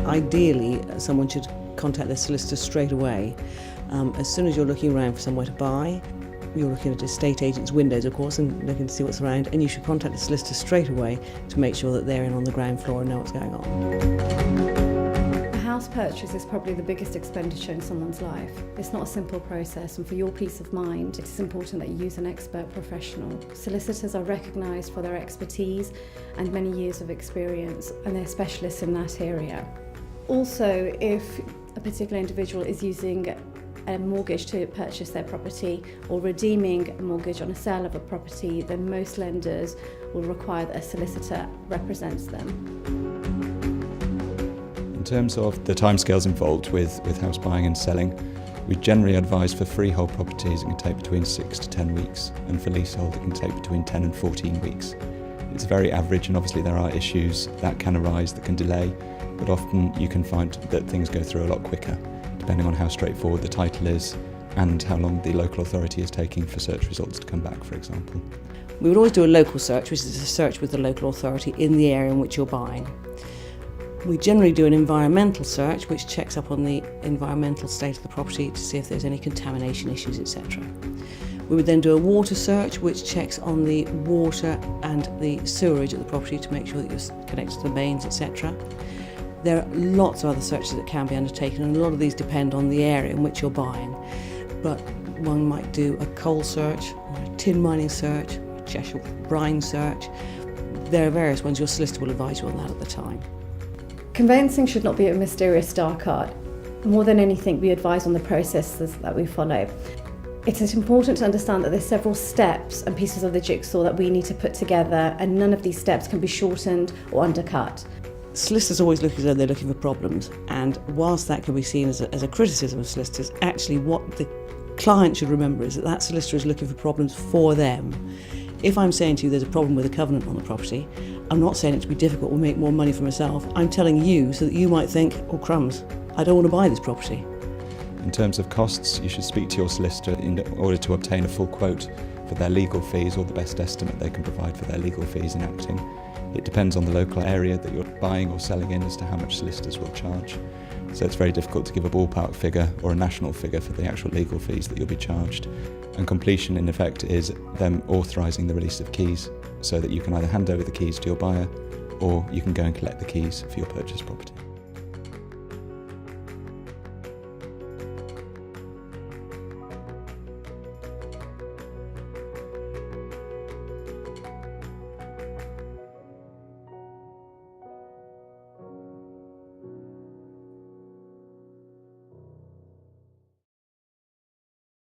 Ideally, someone should contact their solicitor straight away. As soon as you're looking around for somewhere to buy, you're looking at estate agents' windows, of course, and looking to see what's around, and you should contact the solicitor straight away to make sure that they're in on the ground floor and know what's going on. A house purchase is probably the biggest expenditure in someone's life. It's not a simple process, and for your peace of mind, it is important that you use an expert professional. Solicitors are recognised for their expertise and many years of experience, and they're specialists in that area. Also, if a particular individual is using a mortgage to purchase their property or redeeming a mortgage on a sale of a property, then most lenders will require that a solicitor represents them. In terms of the timescales involved with house buying and selling, we generally advise for freehold properties it can take between 6 to 10 weeks, and for leasehold it can take between 10 and 14 weeks. It's very average, and obviously there are issues that can arise that can delay, but often you can find that things go through a lot quicker, depending on how straightforward the title is and how long the local authority is taking for search results to come back, for example. We would always do a local search, which is a search with the local authority in the area in which you're buying. We generally do an environmental search, which checks up on the environmental state of the property to see if there's any contamination issues, etc. We would then do a water search, which checks on the water and the sewerage of the property to make sure that you're connected to the mains, etc. There are lots of other searches that can be undertaken, and a lot of these depend on the area in which you're buying. But one might do a coal search, or a tin mining search, a Cheshire brine search. There are various ones. Your solicitor will advise you on that at the time. Conveyancing should not be a mysterious dark art. More than anything, we advise on the processes that we follow. It is important to understand that there's several steps and pieces of the jigsaw that we need to put together, and none of these steps can be shortened or undercut. Solicitors always look as though they're looking for problems, and whilst that can be seen as a criticism of solicitors, actually what the client should remember is that that solicitor is looking for problems for them. If I'm saying to you there's a problem with a covenant on the property, I'm not saying it to be difficult or make more money for myself. I'm telling you so that you might think, oh crumbs, I don't want to buy this property. In terms of costs, you should speak to your solicitor in order to obtain a full quote for their legal fees, or the best estimate they can provide for their legal fees in acting. It depends on the local area that you're buying or selling in as to how much solicitors will charge. So it's very difficult to give a ballpark figure or a national figure for the actual legal fees that you'll be charged. And completion, in effect, is them authorising the release of keys, so that you can either hand over the keys to your buyer or you can go and collect the keys for your purchase property.